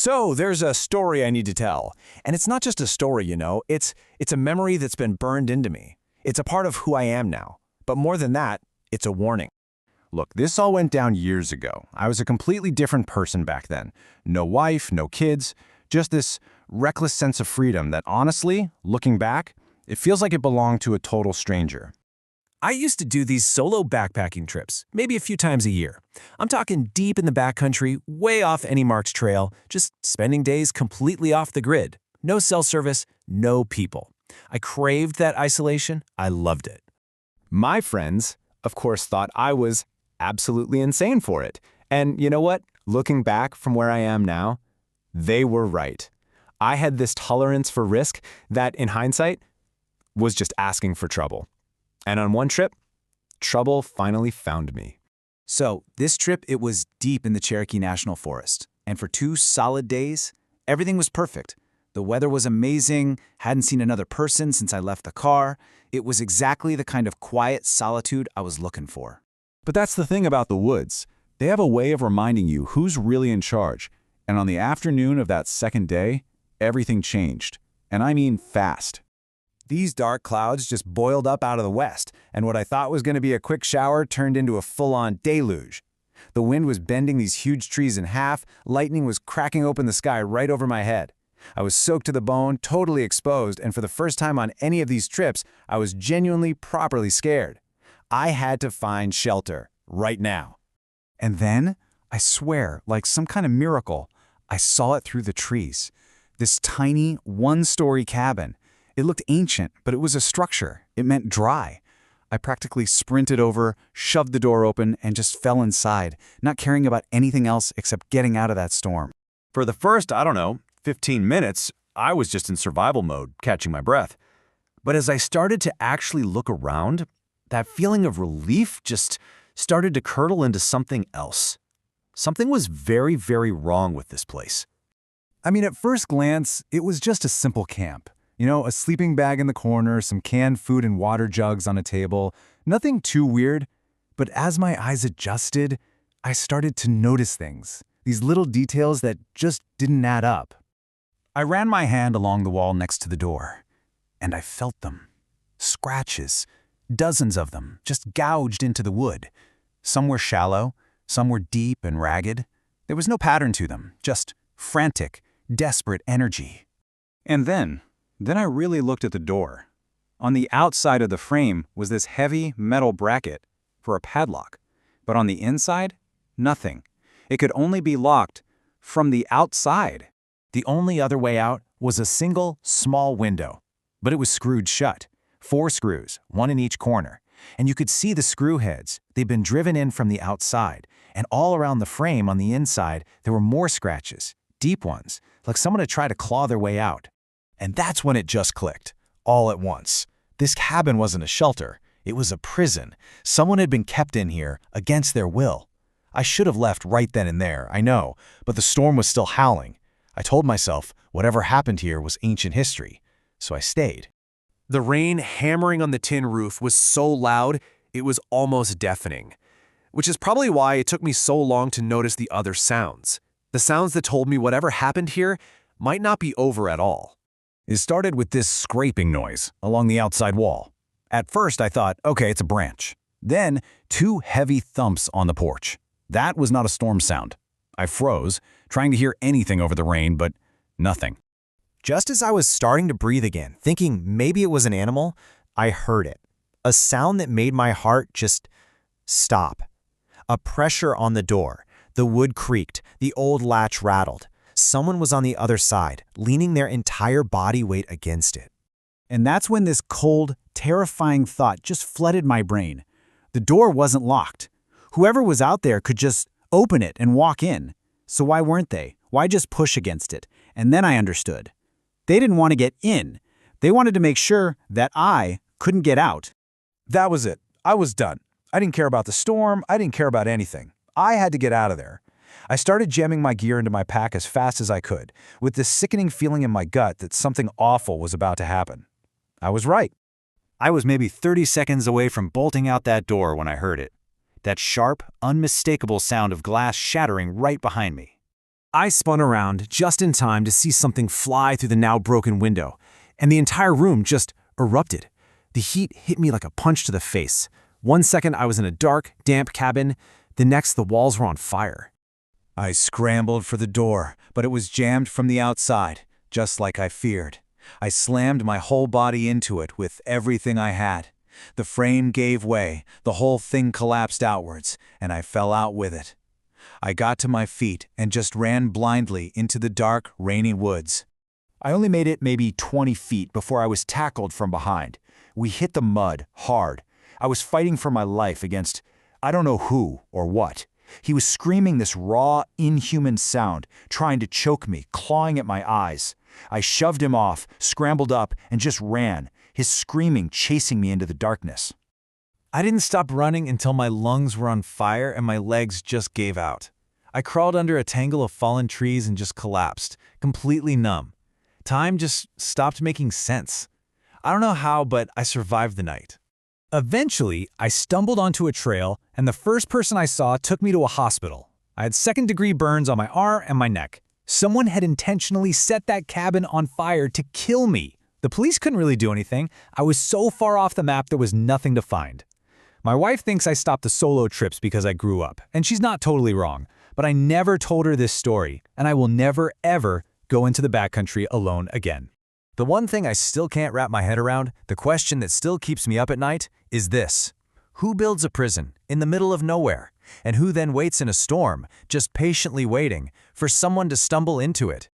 So there's a story I need to tell. And it's not just a story, it's a memory that's been burned into me. It's a part of who I am now. But more than that, it's a warning. Look, this all went down years ago. I was a completely different person back then. No wife, no kids, just this reckless sense of freedom that honestly, looking back, it feels like it belonged to a total stranger. I used to do these solo backpacking trips, maybe a few times a year. I'm talking deep in the backcountry, way off any marked trail, just spending days completely off the grid. No cell service, no people. I craved that isolation. I loved it. My friends, of course, thought I was absolutely insane for it. And you know what? Looking back from where I am now, they were right. I had this tolerance for risk that, in hindsight, was just asking for trouble. And on one trip, trouble finally found me. So, this trip, it was deep in the Cherokee National Forest. And for 2 solid days, everything was perfect. The weather was amazing, hadn't seen another person since I left the car. It was exactly the kind of quiet solitude I was looking for. But that's the thing about the woods. They have a way of reminding you who's really in charge. And on the afternoon of that second day, everything changed. And I mean fast. These dark clouds just boiled up out of the west, and what I thought was going to be a quick shower turned into a full-on deluge. The wind was bending these huge trees in half, lightning was cracking open the sky right over my head. I was soaked to the bone, totally exposed, and for the first time on any of these trips, I was genuinely properly scared. I had to find shelter, right now. And then, I swear, like some kind of miracle, I saw it through the trees. This tiny, 1-story cabin. It looked ancient, but it was a structure. It meant dry. I practically sprinted over, shoved the door open, and just fell inside, not caring about anything else except getting out of that storm. For the first, 15 minutes, I was just in survival mode, catching my breath. But as I started to actually look around, that feeling of relief just started to curdle into something else. Something was very, very wrong with this place. I mean, at first glance, it was just a simple camp. A sleeping bag in the corner, some canned food and water jugs on a table. Nothing too weird. But as my eyes adjusted, I started to notice things. These little details that just didn't add up. I ran my hand along the wall next to the door, and I felt them. Scratches. Dozens of them, just gouged into the wood. Some were shallow, some were deep and ragged. There was no pattern to them, just frantic, desperate energy. And then I really looked at the door. On the outside of the frame was this heavy metal bracket for a padlock, but on the inside, nothing. It could only be locked from the outside. The only other way out was a single, small window, but it was screwed shut. 4 screws, 1 in each corner. And you could see the screw heads. They'd been driven in from the outside. And all around the frame on the inside, there were more scratches, deep ones, like someone had tried to claw their way out. And that's when it just clicked, all at once. This cabin wasn't a shelter. It was a prison. Someone had been kept in here against their will. I should have left right then and there, I know, but the storm was still howling. I told myself whatever happened here was ancient history, so I stayed. The rain hammering on the tin roof was so loud, it was almost deafening. Which is probably why it took me so long to notice the other sounds. The sounds that told me whatever happened here might not be over at all. It started with this scraping noise along the outside wall. At first I thought, okay, it's a branch. Then 2 heavy thumps on the porch. That was not a storm sound. I froze, trying to hear anything over the rain, but nothing. Just as I was starting to breathe again, thinking maybe it was an animal, I heard it. A sound that made my heart just stop. A pressure on the door. The wood creaked. The old latch rattled. Someone was on the other side, leaning their entire body weight against it. And that's when this cold, terrifying thought just flooded my brain. The door wasn't locked. Whoever was out there could just open it and walk in. So why weren't they? Why just push against it? And then I understood. They didn't want to get in. They wanted to make sure that I couldn't get out. That was it. I was done. I didn't care about the storm. I didn't care about anything. I had to get out of there. I started jamming my gear into my pack as fast as I could, with this sickening feeling in my gut that something awful was about to happen. I was right. I was maybe 30 seconds away from bolting out that door when I heard it. That sharp, unmistakable sound of glass shattering right behind me. I spun around just in time to see something fly through the now broken window, and the entire room just erupted. The heat hit me like a punch to the face. One second I was in a dark, damp cabin, the next the walls were on fire. I scrambled for the door, but it was jammed from the outside, just like I feared. I slammed my whole body into it with everything I had. The frame gave way, the whole thing collapsed outwards, and I fell out with it. I got to my feet and just ran blindly into the dark, rainy woods. I only made it maybe 20 feet before I was tackled from behind. We hit the mud hard. I was fighting for my life against I don't know who or what. He was screaming this raw, inhuman sound, trying to choke me, clawing at my eyes. I shoved him off, scrambled up, and just ran, his screaming chasing me into the darkness. I didn't stop running until my lungs were on fire and my legs just gave out. I crawled under a tangle of fallen trees and just collapsed, completely numb. Time just stopped making sense. I don't know how, but I survived the night. Eventually, I stumbled onto a trail, and the first person I saw took me to a hospital. I had second-degree burns on my arm and my neck. Someone had intentionally set that cabin on fire to kill me. The police couldn't really do anything. I was so far off the map there was nothing to find. My wife thinks I stopped the solo trips because I grew up, and she's not totally wrong, but I never told her this story, and I will never, ever go into the backcountry alone again. The one thing I still can't wrap my head around, the question that still keeps me up at night, is this. Who builds a prison in the middle of nowhere? And who then waits in a storm, just patiently waiting for someone to stumble into it?